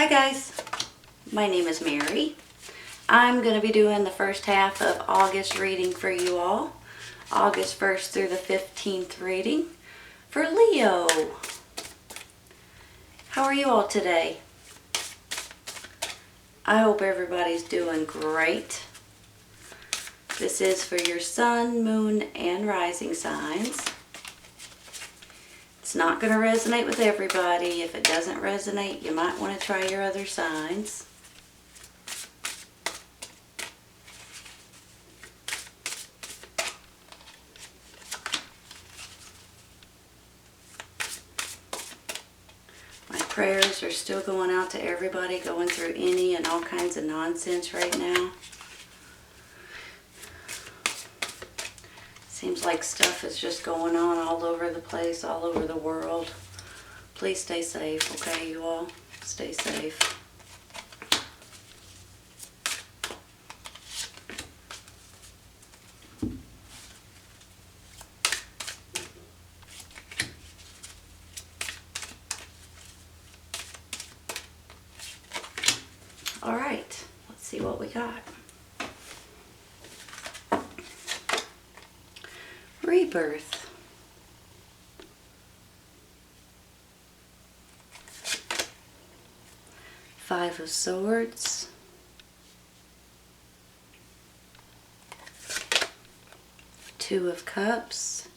Hi guys, my name is Mary. I'm going to be doing the first half of August reading for you all. August 1st through the 15th reading for Leo. How are you all today? I hope everybody's doing great. This is for your sun, moon, and rising signs. It's not going to resonate with everybody. If it doesn't resonate, you might want to try your other signs. My prayers are still going out to everybody going through any and all kinds of nonsense right now. Seems like stuff is just going on all over the place, all over the world. Please stay safe, okay, you all? Stay safe. All right, let's see what we got. Rebirth. Five of Swords. Two of Cups.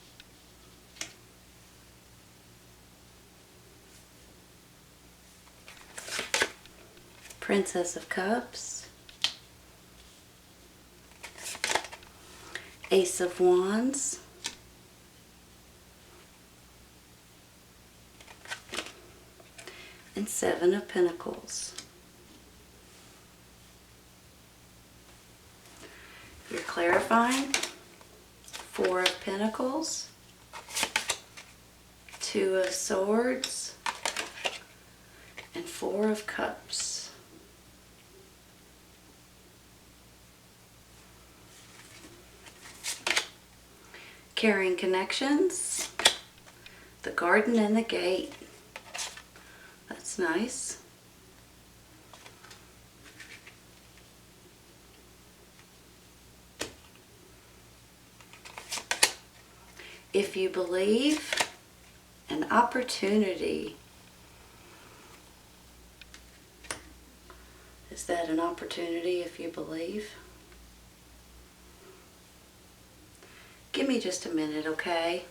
Princess of Cups. Ace of Wands. And Seven of Pentacles. You're clarifying. Four of Pentacles. Two of Swords. And Four of Cups. Carrying connections. The Garden and the Gate. That's nice. If you believe, an opportunity. Is that an opportunity if you believe? Give me just a minute, okay?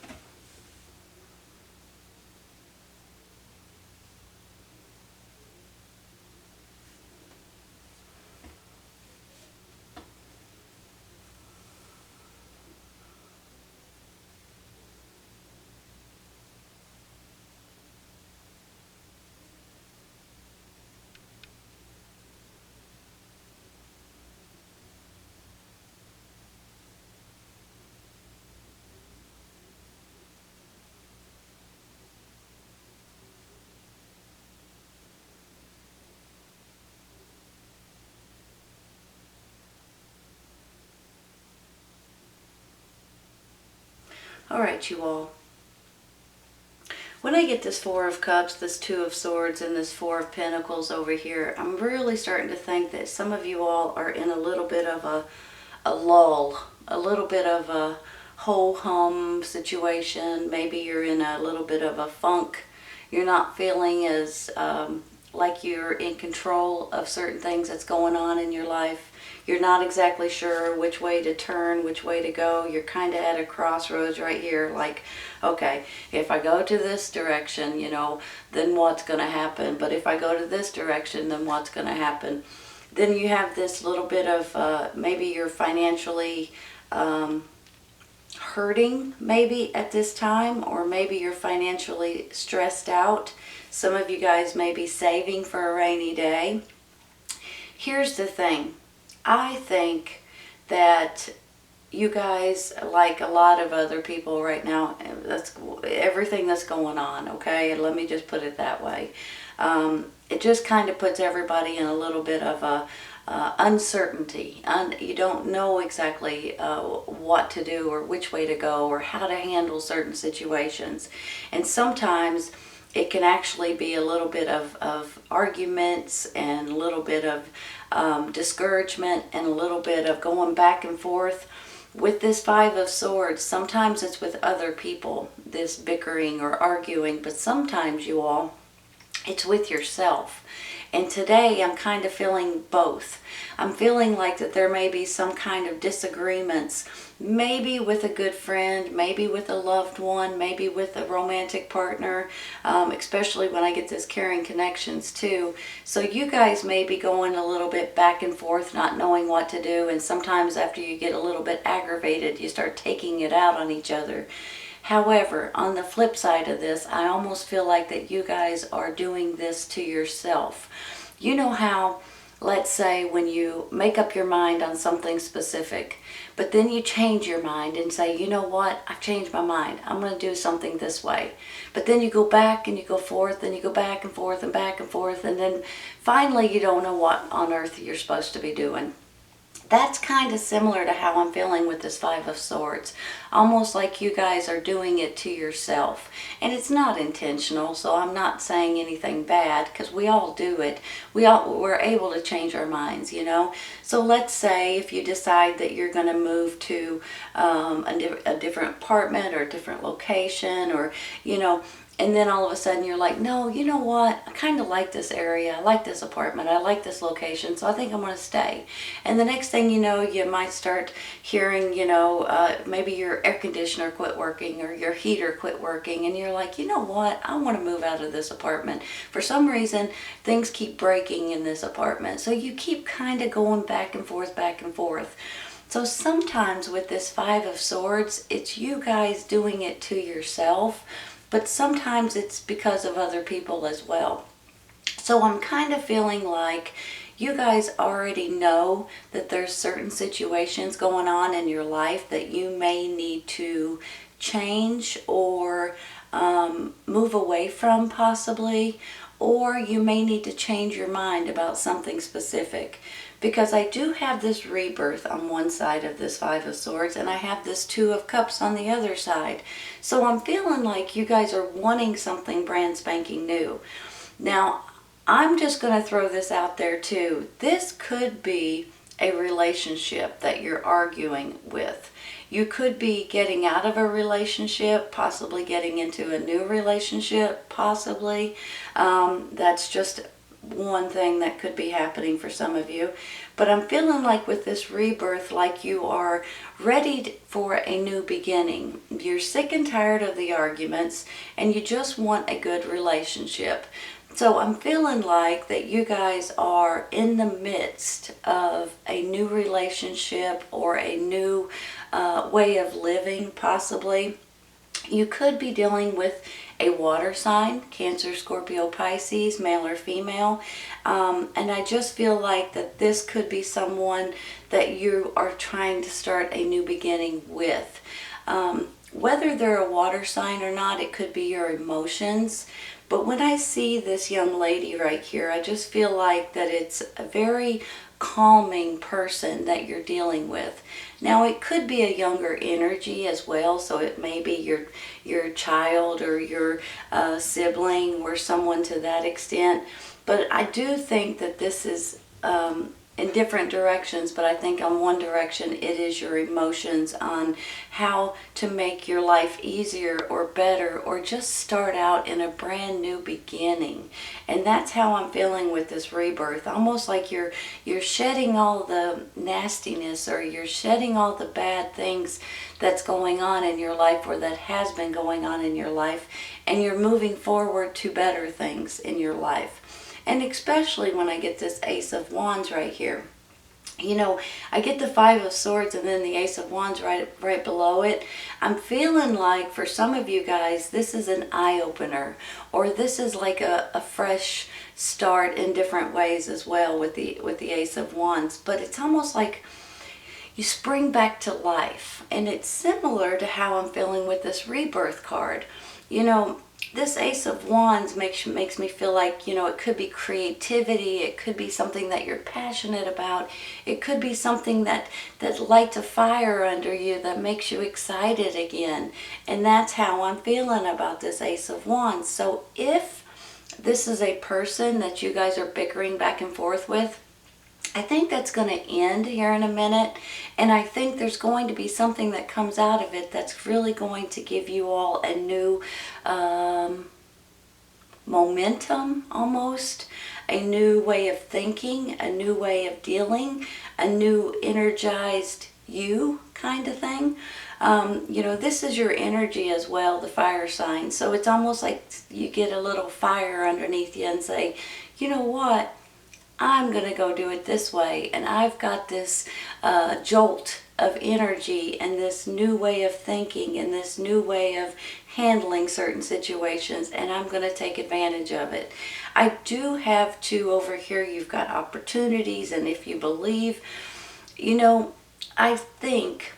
All right, you all. When I get this Four of Cups, this Two of Swords, and this Four of Pentacles over here, I'm really starting to think that some of you all are in a little bit of a lull, a little bit of a ho-hum situation. Maybe you're in a little bit of a funk. You're not feeling as like you're in control of certain things that's going on in your life. You're not exactly sure which way to turn, which way to go. You're kind of at a crossroads right here. Like, okay, if I go to this direction, you know, then what's going to happen? But if I go to this direction, then what's going to happen? Then you have this little bit of maybe you're financially hurting maybe at this time, or maybe you're financially stressed out. Some of you guys may be saving for a rainy day. Here's the thing. I think that you guys, like a lot of other people right now, that's everything that's going on, okay? And let me just put it that way. It just kind of puts everybody in a little bit of a uncertainty. You don't know exactly what to do or which way to go or how to handle certain situations. And sometimes it can actually be a little bit of arguments and a little bit of discouragement and a little bit of going back and forth. With this Five of Swords, sometimes it's with other people, this bickering or arguing, but sometimes, you all, it's with yourself. And today I'm kind of feeling both. I'm feeling like that there may be some kind of disagreements, maybe with a good friend, maybe with a loved one, maybe with a romantic partner, especially when I get this caring connections too. So you guys may be going a little bit back and forth, not knowing what to do, and sometimes after you get a little bit aggravated, you start taking it out on each other. However, on the flip side of this, I almost feel like that you guys are doing this to yourself. You know how, let's say, when you make up your mind on something specific, but then you change your mind and say, you know what, I've changed my mind. I'm going to do something this way. But then you go back and you go forth and you go back and forth and back and forth, and then finally you don't know what on earth you're supposed to be doing. That's kind of similar to how I'm feeling with this Five of Swords. Almost like you guys are doing it to yourself. And it's not intentional, so I'm not saying anything bad, because we all do it. We're able to change our minds, you know. So let's say if you decide that you're going to move to a different apartment or a different location, or, you know, and then all of a sudden you're like, no, you know what? I kind of like this area. I like this apartment. I like this location. So I think I'm going to stay. And the next thing you know, you might start hearing, you know, maybe your air conditioner quit working or your heater quit working. And you're like, you know what? I want to move out of this apartment. For some reason, things keep breaking in this apartment. So you keep kind of going back and forth, back and forth. So sometimes with this Five of Swords, it's you guys doing it to yourself. But sometimes it's because of other people as well. So I'm kind of feeling like you guys already know that there's certain situations going on in your life that you may need to change or move away from possibly, or you may need to change your mind about something specific. Because I do have this rebirth on one side of this Five of Swords, and I have this Two of Cups on the other side. So I'm feeling like you guys are wanting something brand spanking new. Now, I'm just going to throw this out there too. This could be a relationship that you're arguing with. You could be getting out of a relationship, possibly getting into a new relationship, possibly. That's just one thing that could be happening for some of you. But I'm feeling like with this rebirth, like you are ready for a new beginning. You're sick and tired of the arguments and you just want a good relationship. So I'm feeling like that you guys are in the midst of a new relationship or a new way of living, possibly. You could be dealing with a water sign, Cancer, Scorpio, Pisces, male or female. And I just feel like that this could be someone that you are trying to start a new beginning with. Whether they're a water sign or not, it could be your emotions. But when I see this young lady right here, I just feel like that it's a very calming person that you're dealing with. Now it could be a younger energy as well, so it may be your child or your sibling or someone to that extent. But I do think that this is in different directions, but I think on one direction it is your emotions on how to make your life easier or better or just start out in a brand new beginning. And that's how I'm feeling with this rebirth. Almost like you're shedding all the nastiness or you're shedding all the bad things that's going on in your life or that has been going on in your life, and you're moving forward to better things in your life. And especially when I get this Ace of Wands right here. You know, I get the Five of Swords and then the Ace of Wands right below it. I'm feeling like for some of you guys, this is an eye-opener. Or this is like a fresh start in different ways as well with the Ace of Wands. But it's almost like you spring back to life. And it's similar to how I'm feeling with this rebirth card. You know, this Ace of Wands makes me feel like, it could be creativity, it could be something that you're passionate about, it could be something that lights a fire under you that makes you excited again. And that's how I'm feeling about this Ace of Wands. So if this is a person that you guys are bickering back and forth with, I think that's going to end here in a minute, and I think there's going to be something that comes out of it that's really going to give you all a new momentum, almost a new way of thinking, a new way of dealing, a new energized you kind of thing. This is your energy as well, the fire sign. So it's almost like you get a little fire underneath you and say, you know what? I'm going to go do it this way. And I've got this jolt of energy and this new way of thinking and this new way of handling certain situations, and I'm going to take advantage of it. I do have to, over here, you've got opportunities, and if you believe, I think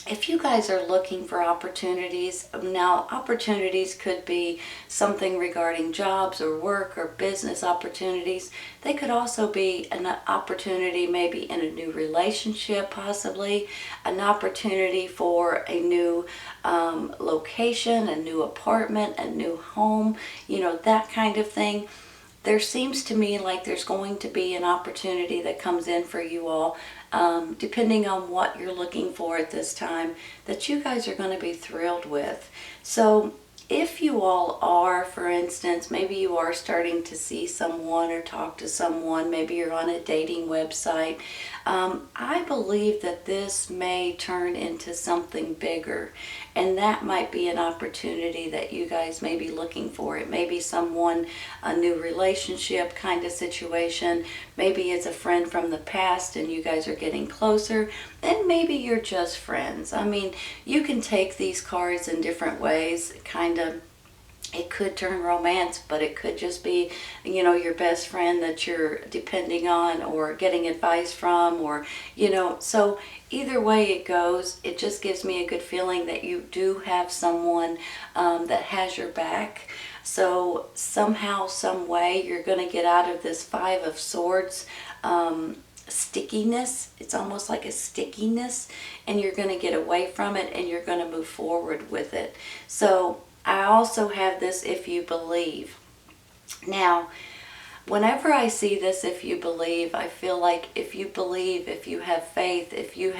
if you guys are looking for opportunities, now opportunities could be something regarding jobs or work or business opportunities. They could also be an opportunity maybe in a new relationship, possibly an opportunity for a new location, a new apartment, a new home, that kind of thing. There seems to me like there's going to be an opportunity that comes in for you all, depending on what you're looking for at this time, that you guys are going to be thrilled with. So if you all are, for instance, maybe you are starting to see someone or talk to someone, maybe you're on a dating website, I believe that this may turn into something bigger, and that might be an opportunity that you guys may be looking for. It may be someone, a new relationship kind of situation. Maybe it's a friend from the past and you guys are getting closer, and maybe you're just friends. I mean, you can take these cards in different ways, kind of. It could turn romance, but it could just be, your best friend that you're depending on or getting advice from, or, so either way it goes, it just gives me a good feeling that you do have someone that has your back. So somehow, some way, you're going to get out of this Five of Swords stickiness. It's almost like a stickiness, and you're going to get away from it and you're going to move forward with it. So I also have this, if you believe. Now, whenever I see this, if you believe, I feel like if you believe, if you have faith, if you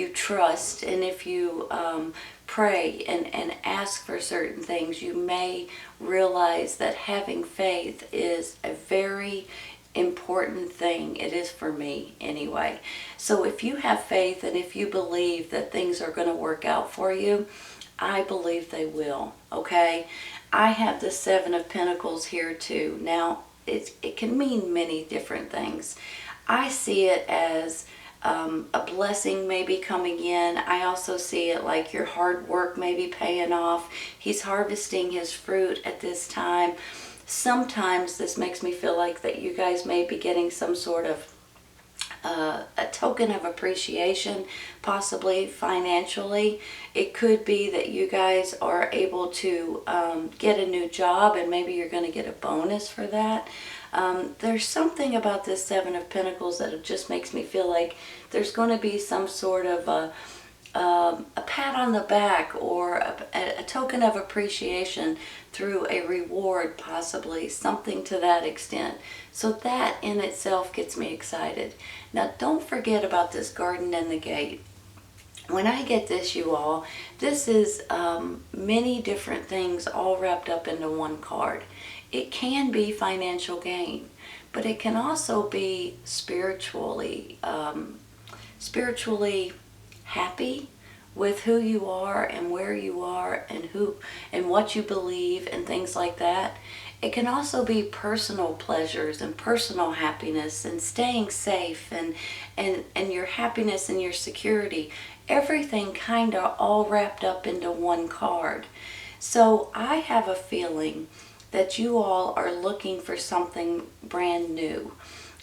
trust, and if you pray and ask for certain things, you may realize that having faith is a very important thing. It is for me anyway. So if you have faith and if you believe that things are going to work out for you, I believe they will, okay? I have the Seven of Pentacles here too. Now, it can mean many different things. I see it as a blessing maybe coming in. I also see it like your hard work may be paying off. He's harvesting his fruit at this time. Sometimes this makes me feel like that you guys may be getting some sort of a token of appreciation, possibly financially. It could be that you guys are able to get a new job, and maybe you're going to get a bonus for that. There's something about this Seven of Pentacles that it just makes me feel like there's going to be some sort of a pat on the back or a token of appreciation through a reward, possibly something to that extent. So that in itself gets me excited. Now, don't forget about this Garden and the Gate. When I get this, you all, this is many different things all wrapped up into one card. It can be financial gain, but it can also be spiritually happy with who you are and where you are and what you believe and things like that. It can also be personal pleasures and personal happiness and staying safe and your happiness and your security. Everything kind of all wrapped up into one card. So I have a feeling that you all are looking for something brand new.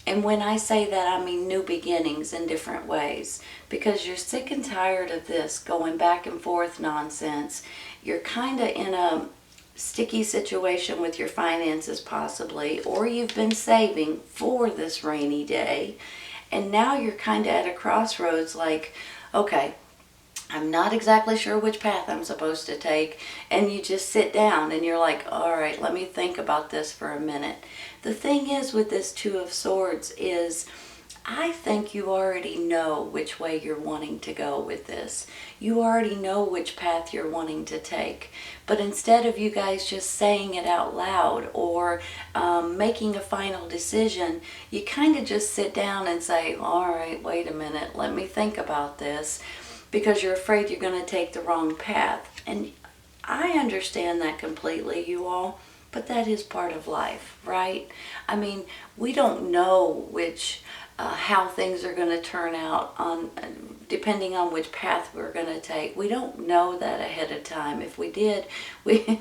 And when I say that, I mean new beginnings in different ways. Because you're sick and tired of this going back and forth nonsense. You're kind of in sticky situation with your finances possibly, or you've been saving for this rainy day, and now you're kind of at a crossroads like, okay, I'm not exactly sure which path I'm supposed to take, and you just sit down and you're like, all right, let me think about this for a minute. The thing is with this Two of Swords is, I think you already know which way you're wanting to go with this. You already know which path you're wanting to take. But instead of you guys just saying it out loud or making a final decision, you kind of just sit down and say, all right, wait a minute, let me think about this, because you're afraid you're going to take the wrong path. And I understand that completely, you all, but that is part of life, right? I mean, we don't know how things are going to turn out on depending on which path we're going to take. We don't know that ahead of time. If we did, we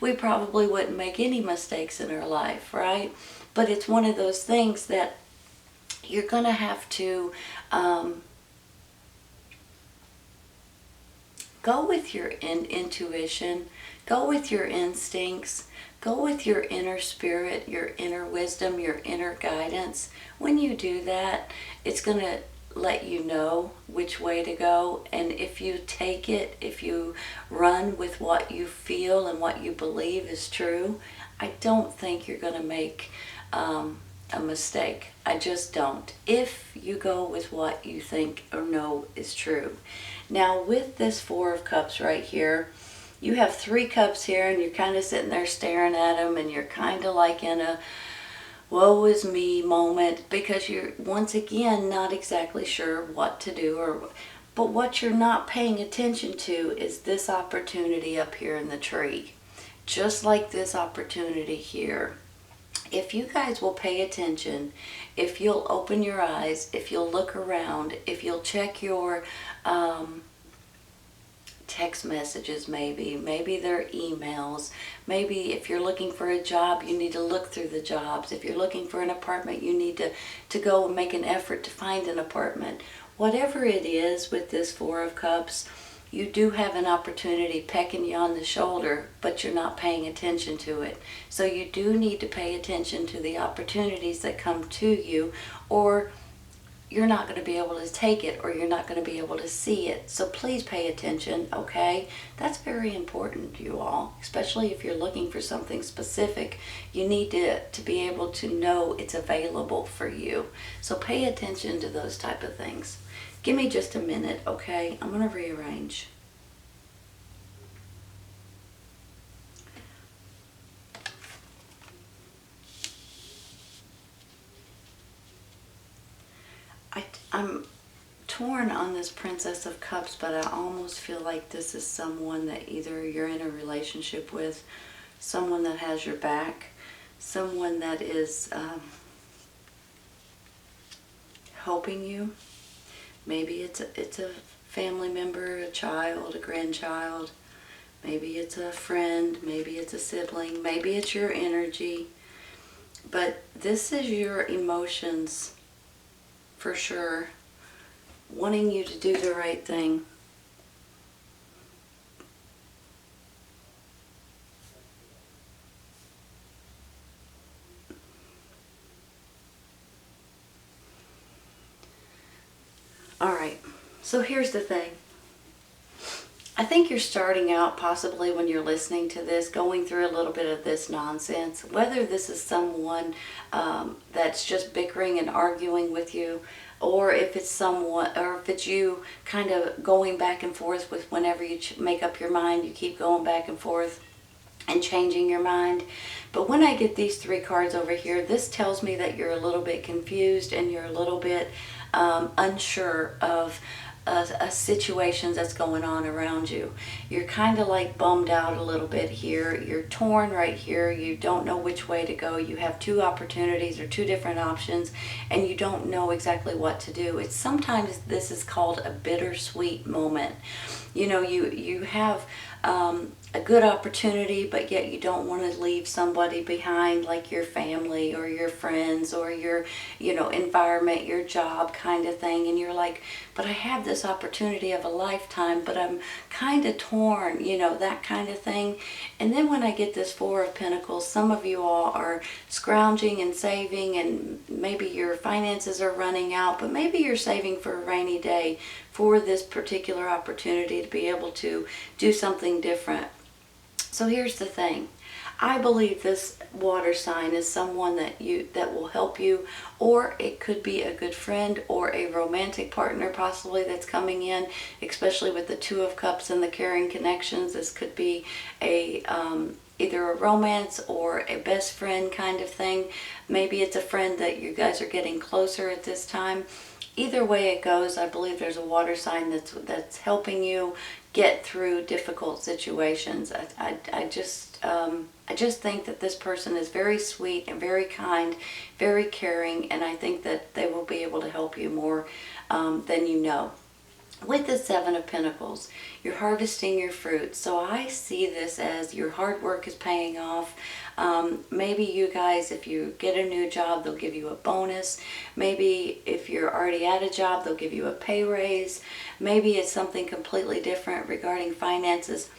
we probably wouldn't make any mistakes in our life, right? But it's one of those things that you're going to have to go with your intuition, go with your instincts, go with your inner spirit, your inner wisdom, your inner guidance. When you do that, it's going to let you know which way to go. And if you take it, if you run with what you feel and what you believe is true, I don't think you're going to make a mistake. I just don't. If you go with what you think or know is true. Now with this Four of Cups right here, you have 3 cups here and you're kind of sitting there staring at them, and you're kind of like in a woe is me moment because you're once again not exactly sure what to do. But what you're not paying attention to is this opportunity up here in the tree. Just like this opportunity here. If you guys will pay attention, if you'll open your eyes, if you'll look around, if you'll check your text messages, maybe they're emails, maybe if you're looking for a job, you need to look through the jobs. If you're looking for an apartment, you need to go and make an effort to find an apartment. Whatever it is with this Four of Cups, you do have an opportunity pecking you on the shoulder, but you're not paying attention to it. So you do need to pay attention to the opportunities that come to you, or you're not going to be able to take it, or you're not going to be able to see it. So please pay attention, okay? That's very important, you all, especially if you're looking for something specific. You need to be able to know it's available for you. So pay attention to those type of things. Give me just a minute, okay? I'm going to rearrange. I'm torn on this Princess of Cups, but I almost feel like this is someone that either you're in a relationship with, someone that has your back, someone that is helping you. Maybe it's a family member, a child, a grandchild. Maybe it's a friend. Maybe it's a sibling. Maybe it's your energy. But this is your emotions for sure, wanting you to do the right thing. All right, so here's the thing. I think you're starting out possibly when you're listening to this, going through a little bit of this nonsense. Whether this is someone that's just bickering and arguing with you, or if it's someone, or if it's you kind of going back and forth with whenever you make up your mind, you keep going back and forth and changing your mind. But when I get these 3 cards over here, this tells me that you're a little bit confused and you're a little bit unsure of a situation that's going on around you. You're kind of like bummed out a little bit here. You're torn right here. You don't know which way to go. You have 2 opportunities or 2 different options, and you don't know exactly what to do. It's sometimes this is called a bittersweet moment. You know, you have a good opportunity, but yet you don't want to leave somebody behind, like your family or your friends or your, environment, your job kind of thing. And you're like, but I have this opportunity of a lifetime, but I'm kind of torn, that kind of thing. And then when I get this Four of Pentacles, some of you all are scrounging and saving, and maybe your finances are running out, but maybe you're saving for a rainy day for this particular opportunity to be able to do something different. So here's the thing. I believe this water sign is someone that will help you, or it could be a good friend or a romantic partner possibly that's coming in, especially with the Two of Cups and the caring connections. This could be a either a romance or a best friend kind of thing. Maybe it's a friend that you guys are getting closer at this time. Either way it goes, I believe there's a water sign that's helping you get through difficult situations. I just think that this person is very sweet and very kind, very caring, and I think that they will be able to help you more than you know. With the Seven of Pentacles, you're harvesting your fruit. So I see this as your hard work is paying off. Maybe you guys, if you get a new job, they'll give you a bonus. Maybe if you're already at a job, they'll give you a pay raise. Maybe it's something completely different regarding finances.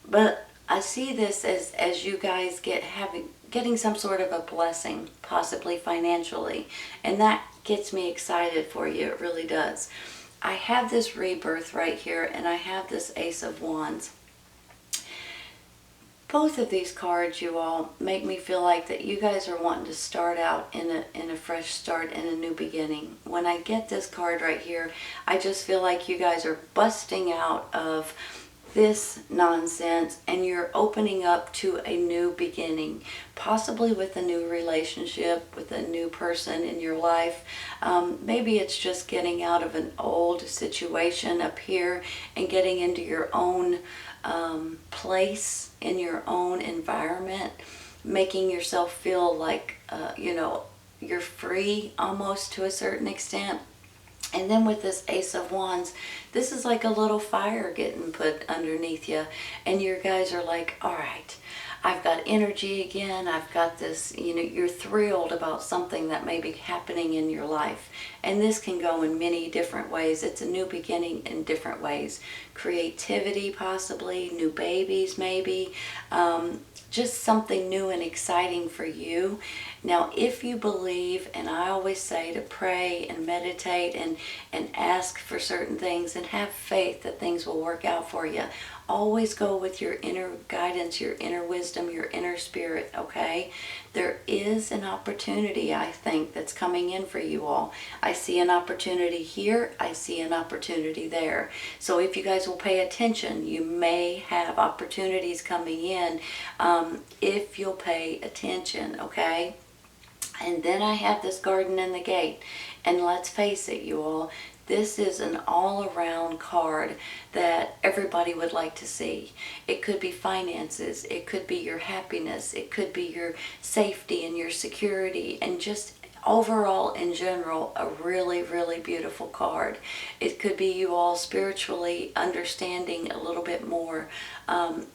But I see this as you guys getting some sort of a blessing, possibly financially. And that gets me excited for you. It really does. I have this rebirth right here, and I have this Ace of Wands. Both of these cards, you all, make me feel like that you guys are wanting to start out in a fresh start and a new beginning. When I get this card right here, I just feel like you guys are busting out of this nonsense and you're opening up to a new beginning, possibly with a new relationship, with a new person in your life. Maybe it's just getting out of an old situation up here and getting into your own place, in your own environment, making yourself feel like, you're free almost to a certain extent. And then with this Ace of Wands, this is like a little fire getting put underneath you. And you guys are like, all right, I've got energy again. I've got this, you're thrilled about something that may be happening in your life. And this can go in many different ways. It's a new beginning in different ways. Creativity, possibly, new babies, maybe. Just something new and exciting for you. Now, if you believe, and I always say to pray and meditate and ask for certain things and have faith that things will work out for you, always go with your inner guidance, your inner wisdom, your inner spirit, okay? There is an opportunity, I think, that's coming in for you all. I see an opportunity here. I see an opportunity there. So if you guys will pay attention, you may have opportunities coming in if you'll pay attention, okay? And then I have this Garden and the Gate. And let's face it, you all, this is an all-around card that everybody would like to see. It could be finances, it could be your happiness, it could be your safety and your security, and just overall in general a really, really beautiful card. It could be you all spiritually understanding a little bit more.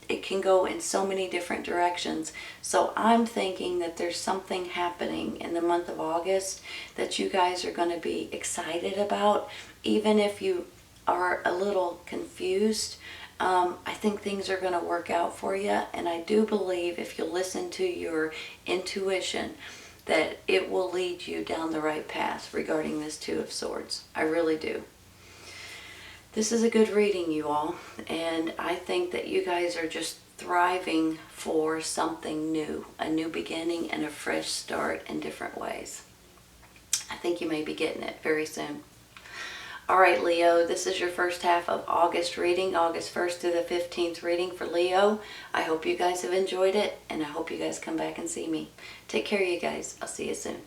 It can go in so many different directions. So I'm thinking that there's something happening in the month of August that you guys are going to be excited about, even if you are a little confused. I think things are going to work out for you, and I do believe if you listen to your intuition that it will lead you down the right path regarding this Two of Swords. I really do. This is a good reading, you all, and I think that you guys are just thriving for something new, a new beginning and a fresh start in different ways. I think you may be getting it very soon. All right, Leo, this is your first half of August reading, August 1st through the 15th reading for Leo. I hope you guys have enjoyed it, and I hope you guys come back and see me. Take care, you guys. I'll see you soon.